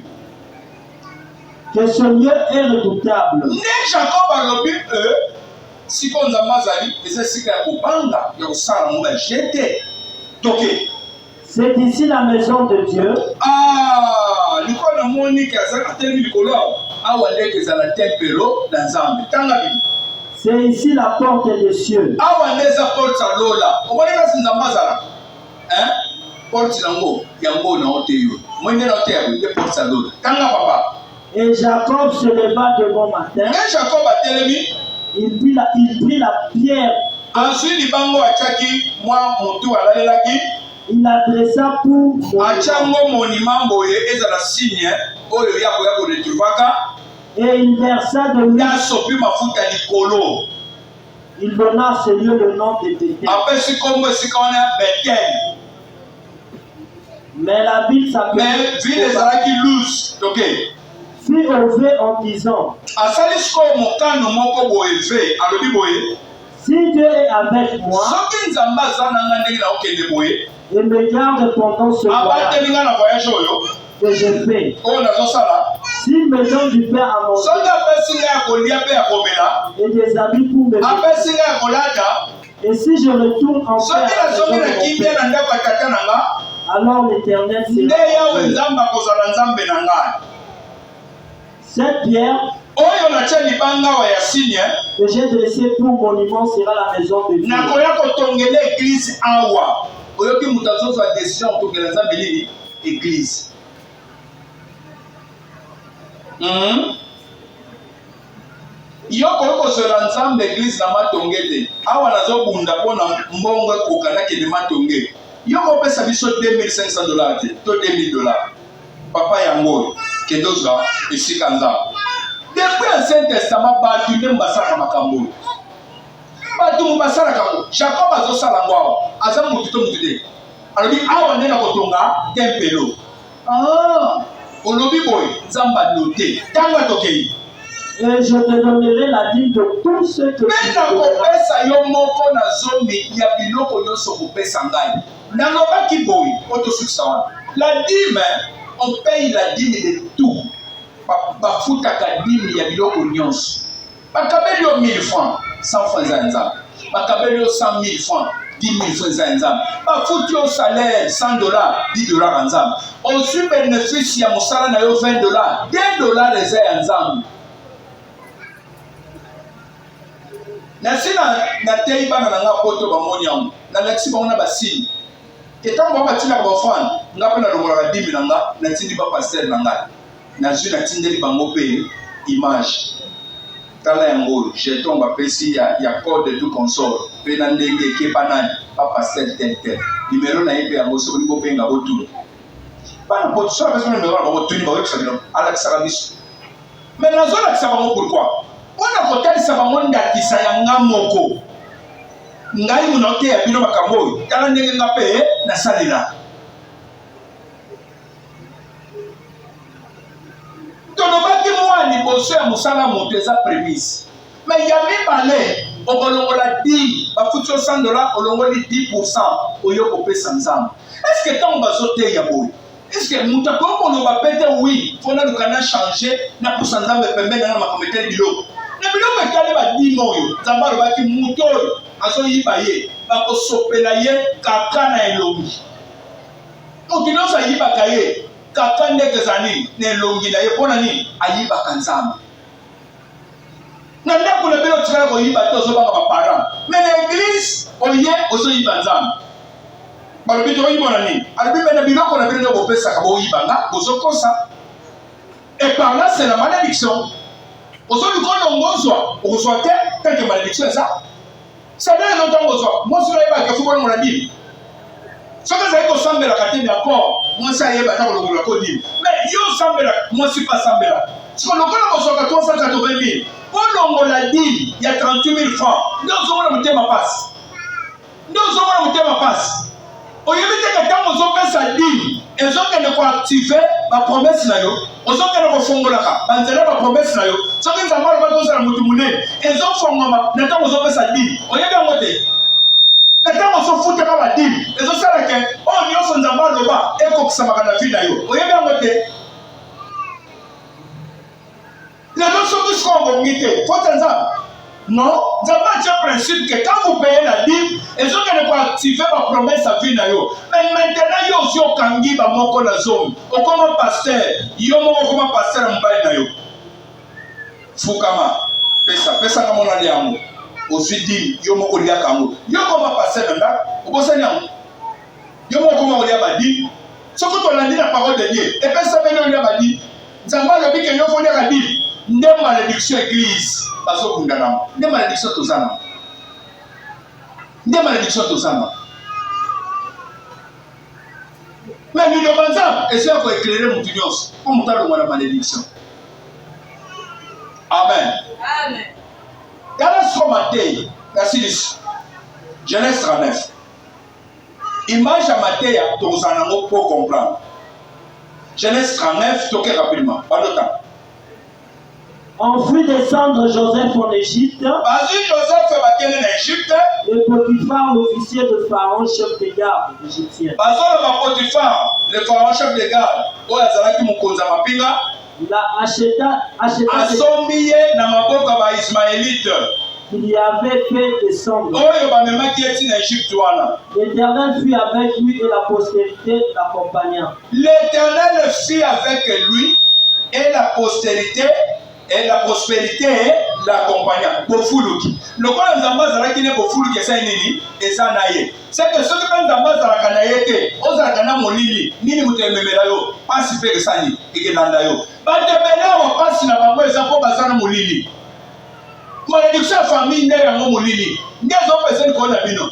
que ce lieu est redoutable. Ne Jacob alobi siko nzambe azali eza sika ya kobanga ya kosala ngo bajete toke. C'est ici la maison de Dieu. Likolo na moni ke azali atelemi likolo awa ndeke ezala tempelo na nzambe tanga bino. C'est ici la porte des cieux. Awa ndeza porte ya lola omoni kasi nzambe azala porte nango yango na ote yo mwende na ote ya porte ya lola tanga papa. Et Jacob se leva de bon matin. Et Jacob atelemi. Il prit la pierre. Ensuite libango achaki mwa motu alalelaki. Il adressa pour achango monument boye ezala signe oyo ya ko retruvaka. Et il versa de l'huile. Sopi mafuta likolo. Il donna à ce lieu le nom de Bethel. Apesi kombo sika wana Bethel. Mais la ville s'appelait. Mais ville ezalaki Luz. OK. Fut élevé en disant. Asali siko mokano moko boye ve alobi boye. Si Dieu est avec moi. Soki nzambe aza nanga ndenge na okende boye. Et me garde pendant ce voyage oyo. Que je fais. Oh nazosala. S'il me donne du pain à manger. Soki apesi ngai ya kolia mpe ya komela. Et des habits pour me mettre. Apesi ngai ya kolata. Et si je retourne en paix soki nazongi na kimia na ndako ya tata na nga. Alors l'Éternel sera. Nde yawe nzambe akozala nzambe na ngai. Cette pierre oyo natia libanga wa ya signe que j'ai dressé pour monument sera la maison de Dieu. nakoya kotongela église awa oyoki moto azozwa décision kotongela nzambe nini église. Yo koyoko kozwela nzambe église na matonge te awa nazobunda mpona mbongo ekoka nakende matonge yo kopesa biso $2,500 te to $2,000 papa yango kende ozwa esika nzambe. Depuis l'Ancien Testament, bato nde basalaka makambo. bato basala kako Jacob azosala ngwa aza mutu to mutu te alobi awa nde na kotonga tempelo olobi boye nzamba note ntango atokei et je te donnerai la dîme de tout ce que tu donneras. Kopesa yo moko na zomi ya biloko nyonso kopesa ngai nalobaki boye otosukisa wana la dîme on paye la dîme de tout bafutaka dîme ya biloko nyonso bakabeli yo 1000 francs 100 francs eza ya nzambe bakabeli yo 100 000 francs 10 000 francs eza ya nzambe bafuti yo salaire $100 $10 ya nzambe ozwi bénéfice ya mosala na yo $20 $10 eza ya nzambe nasi nateyi bana na nga poto bamoni yango nalakisi bango na basini etango ba batilaka bafana nga mpe nalongolaka 10 000 na nga natindi bapaster na ngai nazwi natindeli bango mpe image tala yango jeton bapesi ya code du console mpe na ndenge ekeba nani bapaster tel numero na ye mpe yango soki bobenga botuna bana poto soki apesi numero na bango tuni bakoyebisa bino alakisaka biso me nazolakisa bango pourkui mpona kotalisa bango ndakisa ya nga moko ngai muna oteya bino makambo oyo tala ndenge nga mpe nasalela tolobaki mwa liboso ya mosala moto eza prémisse me ya mibale okolongola 10 bafuti yo $100 olongoli 10% oyo kopesa nzambe estce ntango bazoteya boye estce moto akoki koloba pete wi mpona luka na change na pusa nzambe pembeni na makambo etali biloko na biloko etali badimo oyo nzambe alobaki moto oyo azoyiba ye bakosopela ye kaka na elongi moto nyonso ayibaka ye kaka ndenge ezali na elongi na ye mpona nini ayibaka nzambe na ndako na bino otikala koyiba te ozobanga baparent me na eglise oye ozoyiba nzambe balobi toyibona nini alobi mpe na biloko na bino nde bopesaka boyibanga bozokosa eparla c'est la malédiction ozoluka olongozwa okozwa te tanke malédiction eza sadele nontango ozwa mwasi oyebaka fo bolongola dini soki ezali kosambelaka te d'accord mwasi ayeba ata kolongola ko dini mais yo osambela mwasi mpe asambela siko lokola kozwaka 380 000 olongola dini ya 38 000 francs nde ozomona motema pasi oyebi teke ntango ozopesa dini ezokende koactive bapromese na yo ozokende kofongolaka banzela bapromese na yo soki nzambe alobaki ozala motu monene ezofongoma na ntango ozopesa dini oyebi yango te na ntango ozofutaka badini ezosalake oyo nyonso nzambe aloba ekokisamaka na vi na yo oyebi yango te lelo soki siko obongi te fote nzambe non nzambe atia principe que quand vous payez la dîme ezokende koactive bapromese ya vi na yo mais maintenant yo osi okangi bamoko na zomi okoma paster yo moko okoma paster ya mobali na yo fukama pesanga monali yango ozwi dîme yo moko oliaka yango yo koma paster na ndako obosani yango yo moko okoma olia badîme soki tolandi na parole de dieu epesameli olia badîme nzambe alobi ke yo foliaka dîme nde malédiction église bazokunda nango nde malédiction toza nango mais liloba nzambe esoya koéclaire motu nyonso mpo moto alongwa na malédiction amen tala siko mateya nasilisi Genèse 39 image ya mateya tokozala nango mpo comprendre Genèse 39 toke rapidement bandota On fit descendre Joseph en Égypte. Et Potiphar, l'officier de Pharaon, chef des gardes égyptiens. Il a acheté il y avait fait descendre. L'Éternel fut avec lui et la postérité l'accompagnant. L'Éternel fut avec lui et la postérité et la prospérité l'accompagnant. Bofuluki. Le quoi nzamba zalaki ne bofuluki esa nini esa naye. C'est que ceux qui nzamba zalaka na yete, ozalaka na molili, nini mutememela yo, pasi pe kesani ekelanda yo. Batebela wa pasi na bango eza po bazana molili. Malédiction ya famille nde yango molili. Ngezo pesa ko na bino.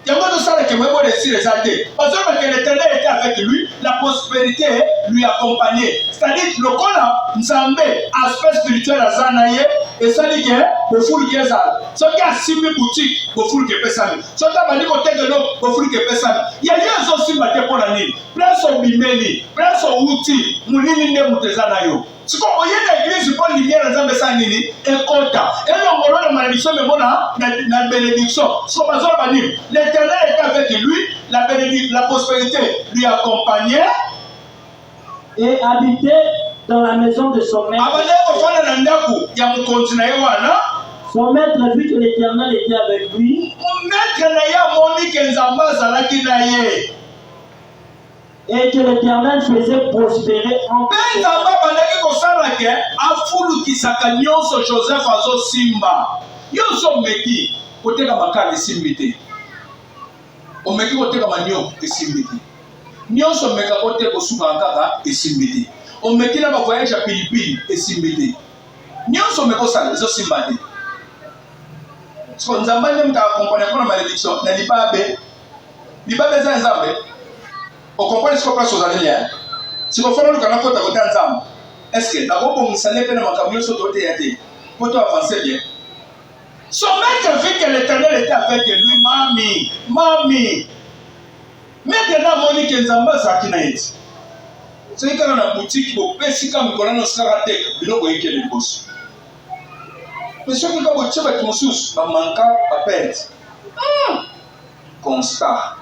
Yango to sala ke mwebo de sire zate. Parce que l'Éternel était avec lui, la prospérité lui accompagnait. C'est-à-dire le kola nzambe aspect spirituel azanaye Et ça dit que le foule qui est ça. Ce qui a simbi boutique, le foule qui est pesami. Ce qui a dit côté de l'eau, le foule qui est pesami. Il y a lieu aussi maté pour la nuit. Plein son bimeli, plein son outil, moulini ne moutezana yo. Ce qu'on y a l'église, pour lumière dans un message nini, et compta. Et l'on voit la malédiction, mais bon, la bénédiction. Ce qu'on va dire, l'Éternel était avec lui, la prospérité lui accompagnait. Et habitait dans la maison de son maître. Son maître vit que l'Éternel était avec lui. Et que l'Éternel faisait prospérer en nyonso meka kote kosuka kaka esimbete omeki na ba voyage à Philippines esimbete nyonso meko sala zo simbate so nzamba ne mta accompagner pour la malédiction na libabe za nzambe o comprendre ce qu'on passe aux années là si on fait le canal côté côté nzambe est-ce que d'abord pour msane pe na makamyo so tote yate pour toi avancer bien son maître vit que l'Éternel était avec lui mami maintenant Monique Nzamba Sakinaït. C'est quand on a boutique pour pesi comme on a scarate, bilo ko yeke le boss. Mais ce qui comme tu vas consous, ba manka ba perte. Constat.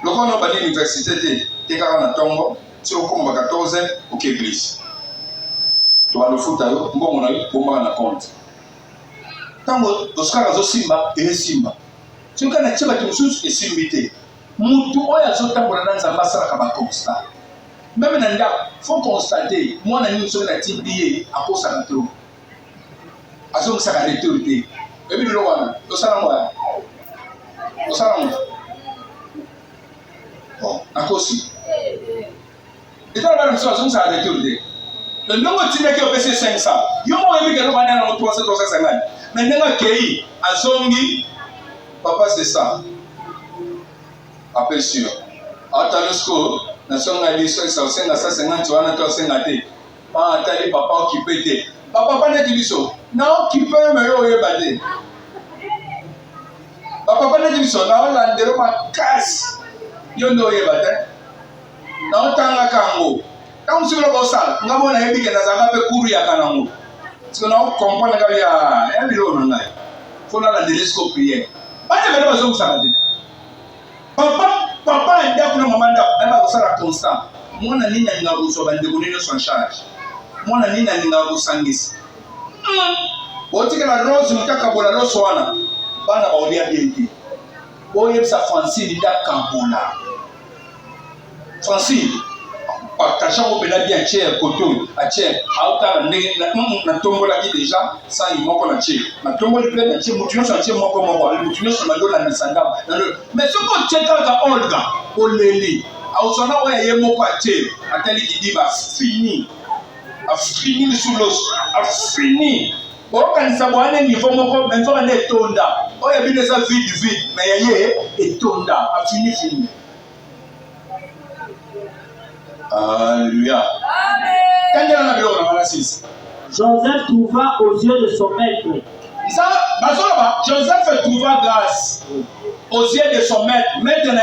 Le quand on va à l'université, t'es quand on a tongo, si on comme 14 au église. Tu vas le foutre yo, bon on a eu pour moi na compte. Tango Oscar zo simba et simba. Si on a tiré tout sous et s'imiter, Moutou oya zotambola na nzamba sala kaba constat. Même nanda, faut constater, moi na nous sommes la TBA à cause de tout. À ce que ça a été. Et puis le roi, au salon. Bon, à cause. Et dans la même chose, ça a été. Le nombre de titres qui ont passé 500, il y a moins que le roi n'a pas 350. Maintenant, Kéi, à Zongi, papa, c'est ça. Appel sûr. Atalusco, nation a dit ça, c'est 50, tu vas pas s'engager. Pas attali papa qui pète. Papa pas net diso. Non, qui peut me rebader. Papa pas net diso. Non, la ndero ma casse. Yondo rebader. Non, tanga kango. Quand on se le bossa, on a mon ami qui n'a jamais couru à Kanango. Parce que nous comprenons qu'il y a un bureau. Il faut la délescope prier. Pas de venir aux autres. Papa est là pour le moment. Elle va vous faire constant. Moi, je n'ai pas de son charge. Moi, je n'ai pas de sangis. Botika la rose, nous avons la rose. Bana ba olia bienti. Boye sa Francine da Kambola. Francine. Partageant au bénin bien cher, coton, à cher, à autant na tombola qui déjà, ça il manque la cher. Na tombola plein de cher, moutuno sur cher, moi comme moi, le moutuno sur ma gueule, la descendant. Mais ce qu'on tient à Olga, au Leli, à Osana, ouais, il y a mon quartier, à tel qui dit, bah, fini. A fini sous l'os, a fini. Bon, quand il s'abonne, il faut mon même fois, on est tonda. Oh, il y a bien ça vide, mais il y a tonda, a fini. Alléluia. Joseph trouva aux yeux de son maître. Joseph trouva grâce aux yeux de son maître. Maintenant,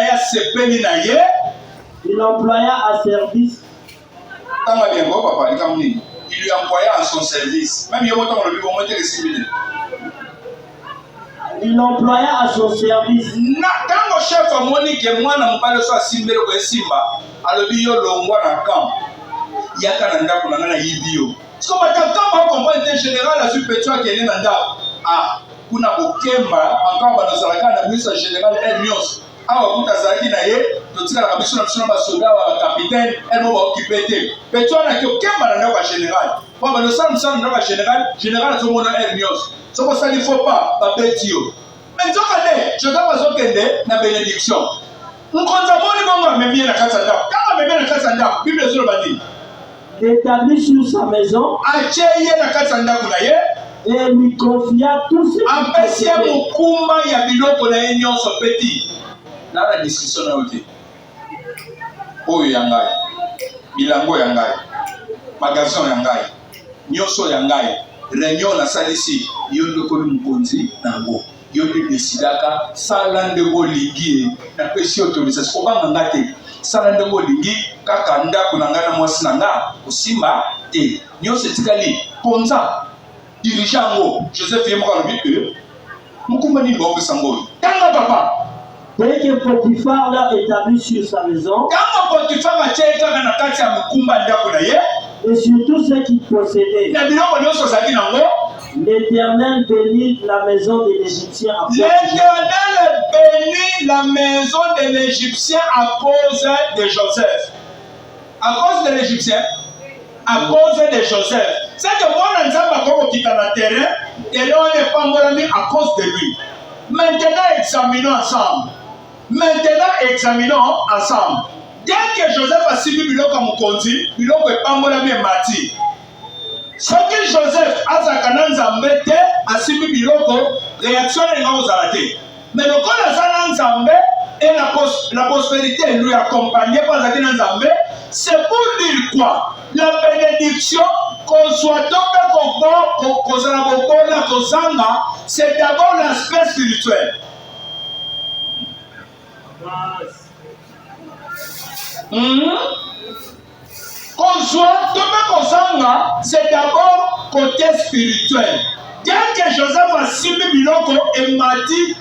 il l'employa à service. Il lui employa à son service. Même il l'employa à son service. Quand le chef a moni que moi n'a pas le choix simber ou simba, alors bio longwa na camp. Yaka nanda kuna na yibio. Parce que quand on comprend le général à supérieur qui est nanda. Ah, kuna bokemba encore ba nazalaka na ministre général Elmios. Awa kutazaki na ye, totika na kabiso na ba soldat ba capitaine, elmo ba occuper te. Petro na kemba na ba général. Kwa ba le sam na ba général to mona Elmios. Ce que ça ne faut pas, Babetio. Mais je dois pas na bénédiction. Nous comptons même bien la Katsanda. Quand même bien la Katsanda, Bible sur le bâti. Il établit sur sa maison. La Katsanda et lui confia tout ce qu'il possédait. Mukumba ya biloko na union so petit. Na la discussion na ote. Oyo yangai. Bilango yangai. Magasin yangai. nyonso ya ngai réunion nasalisi yo ndokoli mokonzi nango yo nde desidaka sala ndenge olingi napesi autorisation kobanga nga te sala ndenge olingi kaka ndako na ngai na mwasi na nga kosimba te nyonso etikali mponza dirige yango Joseph ye moko alobi mokumba nini baopesa ngo oyo tanga papa. Dès que Potiphar l'a établi sur sa maison, et sur tout ce qu'il possédait, l'Éternel bénit la maison de l'Égyptien à cause de Joseph. À cause de l'Égyptien, à cause de Joseph. C'est que moi, on a dit dans le terrain, et là, on n'est pas encore mis à cause de lui. Maintenant, examinons ensemble. Dès que Joseph a suivi biloko mokonzi, biloko epambolami emati. Soki Joseph azaka nzambe te asibi biloko, réaction nenga ozala te. Mais lokola aza nzambe et la prospérité lui accompagnée par azaki nzambe, c'est pour dire quoi? La bénédiction kozwa to pe kozala bokola kozanga, c'est d'abord l'aspect spirituel. C'est d'abord côté spirituel. Dès que Joseph a subi biloko et m'a dit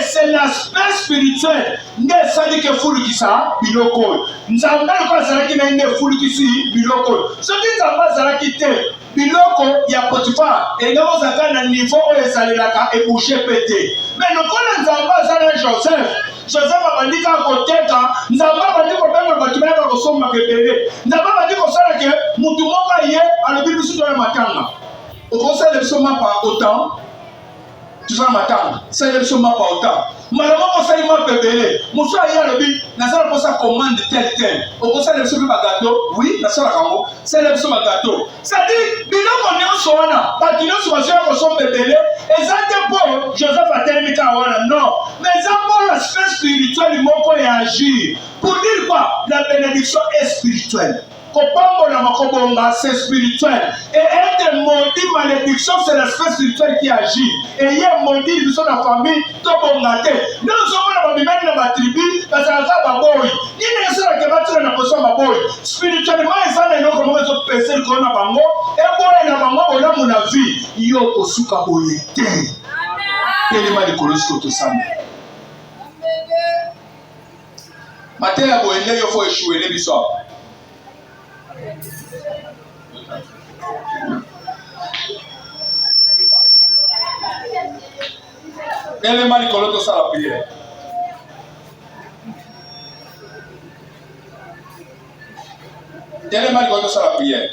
c'est l'aspect spirituel. Ne sali que fulukisa biloko. Nzamba ko zalaki na nge fulukisi biloko. Ce qui nzamba zalaki te biloko ya Potiphar et nga ozaka na niveau oyo esalelaka ebouche pété. Mais lokola nzamba zala Joseph abandika koteka, nzamba abandika kobenga batumela kosomba kebele. Nzamba abandika kosala ke mutu moko ye alobi biso to ya matanga. Au conseil de soma par autant, tu vas m'attendre. C'est le soma par autant. Malheureusement, conseil m'a bébé. Mon soeur y a le but. La salle pour sa commande tel. Au conseil de soma gâteau, oui, la salle à rango. C'est le soma gâteau. Ça dit, bilan qu'on est en soana. Pas qu'il y a un son bébé. Et ça c'est pour Joseph a terminé kawana. Non. Mais ça pour l'aspect spirituel, il m'a pas agir. Pour dire quoi? La bénédiction est spirituelle. C'est spirituel. Et être maudit, malédiction, c'est l'aspect spirituel qui agit. Et il y a maudit, ils sont la famille, tout bon gâté. Nous sommes dans la tribu, parce que ça va boy. Il y a des gens qui vont la boy. Spirituellement, ils sont les gens qui vont penser le corona bango. Et pour les bango, on a mon avis. Il y a aussi un boy. Tellement de colosses que tout ça. Matin, il faut échouer les bisous. Élément du colloque, ça la prière. Élément du colloque, ça la prière.